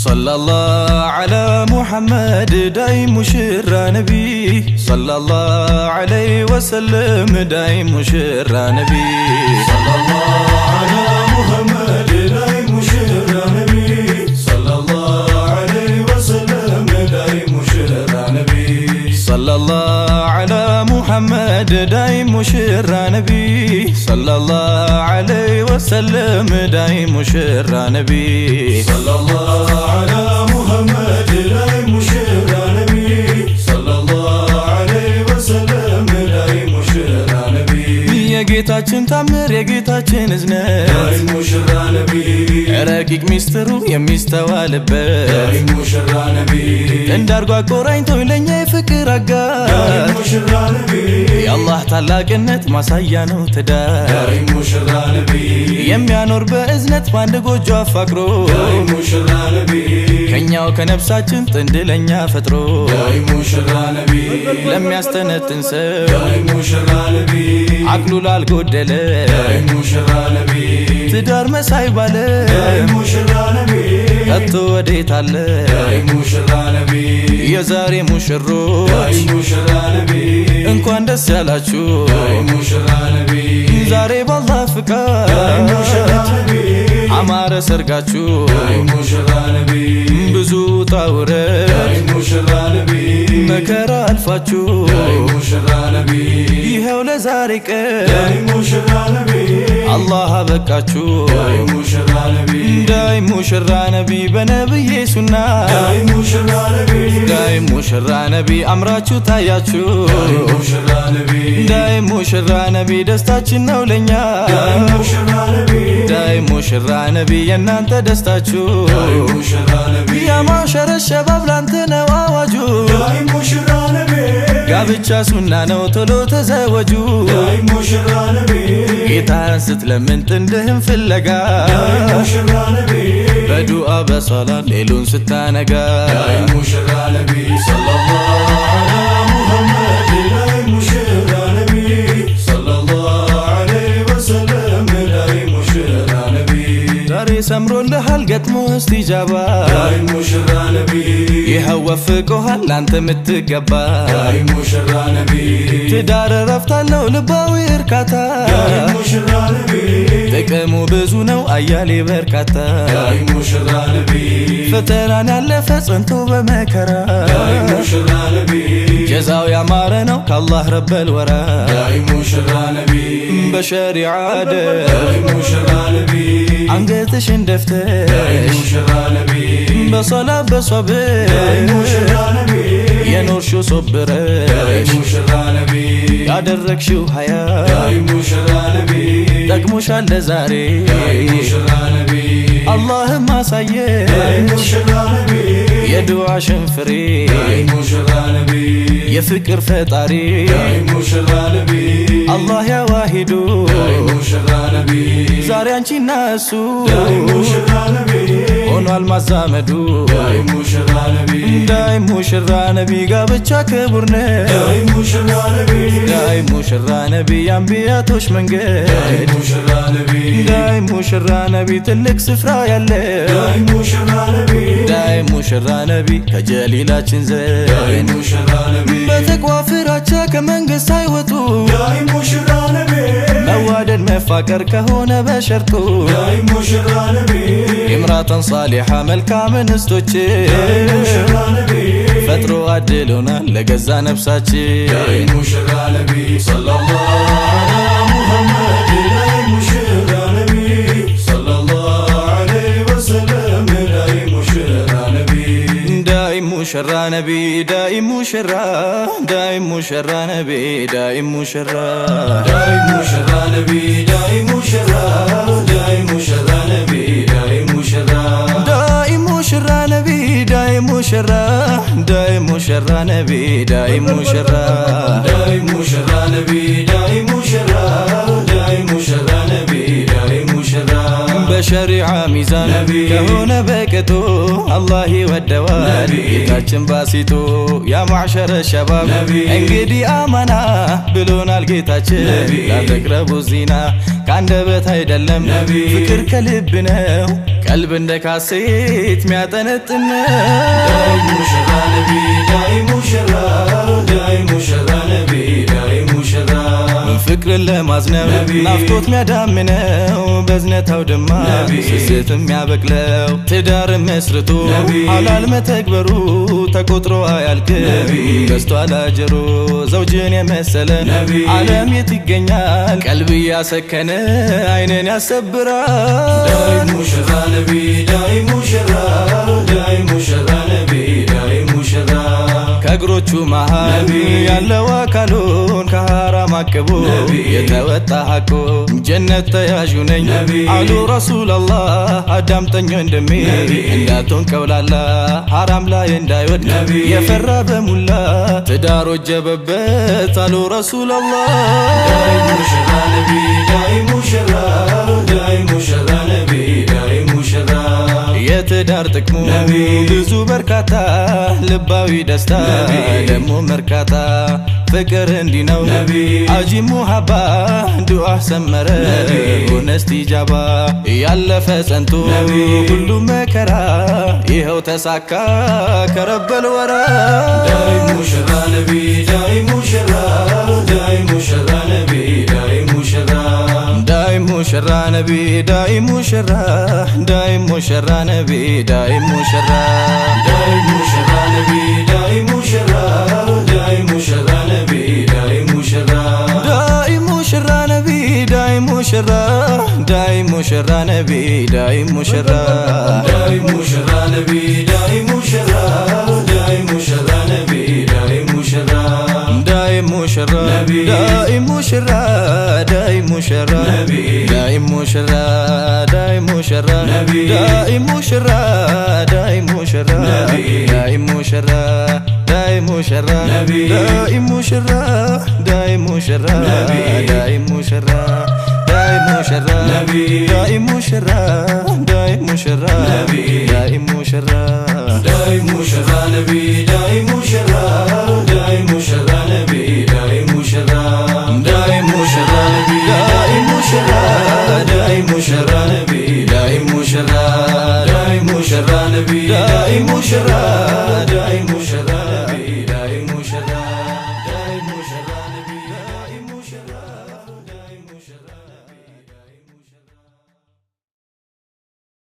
صلى الله على محمد داي مشرى نبي صلى الله عليه وسلم داي مشرى نبي صلى الله على محمد داي مشرى نبي صلى الله عليه وسلم داي مشرى نبي صلى الله على محمد داي مشرى نبي صلى الله عليه وسلم داي مشرى نبي صلى الله على محمد داي مشرى نبي صلى الله عليه وسلم داي مشرى نبي يا جيتاچن تامر يا جيتاچن ازنت داي مشرى نبي رقيق ميسترو የሚስተዋልበት داي مشرى نبي እንዳርጓ ቆራኝቶ ለኛ ፍቅር አጋር داي مشرى نبي የአላህ ታላቅነት ማሳያ ነው ትዳር داي مشرى نبي የሚያኖር በእዝነት ባንድ ጎጆ አፋቅሮ داي مشرى نبي ከኛው ከነፍሳችን ጥንድ ለኛ ፈጥሮ داي مشرى نبي ለሚያስተነትን ሰው داي مشرى نبي አቅሉ ላልጎደለ داي مشرى نبي ትዳር መሳይ ባለ داي مشرى نبي ከቶ ወዴት አለ داي مشرى نبي የዛሬ ሙሽሮች داي مشرى نبي እንኳን ደስ ያላችሁ داي مشرى نبي ዛሬ ባላህ داي ፍቃድ مشرى نبي አማረ ሰርጋችሁ داي مشرى نبي ብዙ ጣውረድ داي مشرى نبي መከራ አልፋችሁ داي مشرى نبي ይሄው ለዛሬ ቀን داي مشرى نبي አላህ አበቃችሁ داي مشرى نبي ዳይ ሙሽራ ነቢ በነብዬ ሱና داي مشرى نبي ዳይ ሙሽራ ነቢ አምራችሁ ታያችሁ داي مشرى نبي ዳይ ሙሽራ ነቢ ደስታችን ነው ለኛ داي مشرى نبي ዳይ ሙሽራ ነቢ የናንተ ደስታችሁ داي مشرى نبي ያ ማሸረ ሸባብ ላንተ ነው አዋጁ داي مشرى نبي ጋብቻ ሱና ነው ቶሎ ተዘወጁ داي مشرى نبي ጌታን ስትለምን ጥንድህን ፍለጋ داي مشرى نبي በዱዓ በሰላት ሌሉን ስታነጋ داي مشرى نبي صلى الله على محمد داي مشرى نبي صلى الله عليه وسلم داي مشرى نبي ዛሬ ሰምሮልሃል ገጥሞ እስቲጃባ داي مشرى نبي ይኸው ወፍቆሃል ላንተ ምትገባ داي مشرى نبي ትዳር ረፍታለው ልባዊ እርካታ داي مشرى نبي ጥቅሙ ብዙ ነው አያሌ በርካታ داي مشرى نبي ፈተናን ያለፈ ጸንቶ በመከራ داي مشرى نبي ጀዛው ያማረ ነው ከአላህ ረበል ወራ داي مشرى نبي በሸሪዓ داي مشرى نبي አንገትሽን داي ደፍተሽ مشرى نبي በሶላት داي በሶብር مشرى نبي የኖርሽው داي ሶብረሽ مشرى نبي ያደረግሽው ሀያ داي مشرى نبي ጠቅሞሻል ለዛሬ داي مشرى نبي አላህም አሳየ داي مشرى نبي የዱዓሽን ፍሬ داي مشرى نبي የፍቅር ፈጣሪ داي مشرى نبي አላህ ያዋሂዱ داي مشرى نبي ዛሬ አንቺና እሱ داي مشرى نبي ሆኗል ማዛመዱ داي مشرى نبي ዳይ ሙሽራ ነቢ ጋብቻ ክቡር ነው داي مشرى نبي ዳይ ሙሽራ ነቢ የአንቢያቶች داي መንገድ مشرى نبي ዳይ ሙሽራ ነቢ ትልቅ ስፍራ ያለው داي مشرى نبي ዳይ ሙሽራ ነቢ ከጀሊላችን داي ዘንድ مشرى نبي በተቅዋ ፍራቻ ከመንግስት አይወጡ داي مشرى نبي መዋደድ መፋቀር ከሆነ በሸርጡ داي مشرى نبي ኢምራተን ሳሊሓ መልካም እንስቶች داي مشرى نبي ፈጥሮ አድሎናል ለገዛ ነፍሳችን داي مشرى نبي صلى الله على محمد داي مشرى نبي صلى الله عليه وسلم داي مشرى نبي ዳይ ሙሽራ ነቢ ዳይ ሙሽራ ዳይ ሙሽራ ነቢ ዳይ ሙሽራ داي مشرى نبي داي مشرى داي مشرى نبي داي مشرى ዳይ ሙሽራ ነቢ ዳይ ሙሽራ ዳይ ሙሽራ ነቢ ዳይ ሙሽራ داي مشرى نبي داي مشرى داي مشرى نبي داي مشرى በሸሪዓ ሚዛን ከሆነ በቅጡ አላህ ይወደዋል ጌታችን ባሲጡ ያ ማዕሸረ ሸባብ እንግዲህ አማና ብሎናል ጌታችን ላተቅረቡ ዚና ከአንደበት አይደለም ፍቅር ከልብ ነው ቀልብ እንደ ካሴት ሚያጠነጥን ዳይ ሙሽራ ነቢ ዳይ ሙሽራ ዳይ ሙሽራ ነቢ ዳይ ሙሽራ ፍቅርን ለማዝነብ ናፍቆት ሚያዳምነው በዝነት አውድማ ስስት ሚያበቅለው ትዳር መስርቶ ሐላል መተግበሩ ተቆጥሮ አያልቅም በስቷል አጅሩ ዘውጅን የመሰለ ዓለም የት ይገኛል ቀልብ ያሰከነ አይንን ያሰብራል ዳይ ሙሽራ ነቢ ዳይ ሙሽራ ዳይ ሙሽራ ነቢ ዳይ ሙሽራ ከእግሮቹ መሃል ያለው አካሉን ከሐራም አቅቦ የተወጣ ሐቁ ጀነት ተያዡ ነኝ አሉ ረሱላላህ አዳምጠኝ ወንድሜ እንዳትሆን ቀውላላ ሐራም ላይ እንዳይወድቅ የፈራ በሙላ ትዳር ወጀበበት አሉ ረሱላላህ ዳይ ሙሽራ ነቢ ዳይ ሙሽራ ዳይ ሙሽራ ነቢ ዳይ ሙሽራ የትዳር ጥቅሙ ብዙ በርካታ ልባዊ ደስታ ደሞ መርካታ ፍቅር እንዲህ ነው አጂ ሙሐባ ዱዓ ሰመረ ሆነ እስቲጃባ ያለፈ ጸንቶ ሁሉ መከራ ይኸው ተሳካ ከረበል ወራ ዳይ ሙሽራ ነቢ ዳይ ሙሽራ ዳይ ሙሽራ ነቢ ዳይ ሙሽራ ዳይ ሙሽራ ነቢ ዳይ ሙሽራ ዳይ ሙሽራ ነቢ ዳይ ሙሽራ ዳይ ሙሽራ ነቢ ዳይ ሙሽራ ዳይ ሙሽራ ነቢ ዳይ ሙሽራ ዳይ ሙሽራ ነቢ ዳይ ሙሽራ ዳይ ሙሽራ ነቢ ዳይ ሙሽራ ዳይ ሙሽራ ነቢ ዳይ ሙሽራ ዳይ ሙሽራ ነቢ ዳይ ሙሽራ ዳይ ሙሽራ ዳይ ሙሽራ ዳይ ሙሽራ ዳይ ሙሽራ ዳይ ሙሽራ ዳይ ሙሽራ ዳይ ሙሽራ ዳይ ሙሽራ ዳይ ሙሽራ ዳይ ሙሽራ ዳይ ሙሽራ ዳይ ሙሽራ ዳይ ሙሽራ ዳይ ሙሽራ ዳይ ሙሽራ ዳይ ሙሽራ ዳይ ሙሽራ ነቢ ዳይ ሙሽራ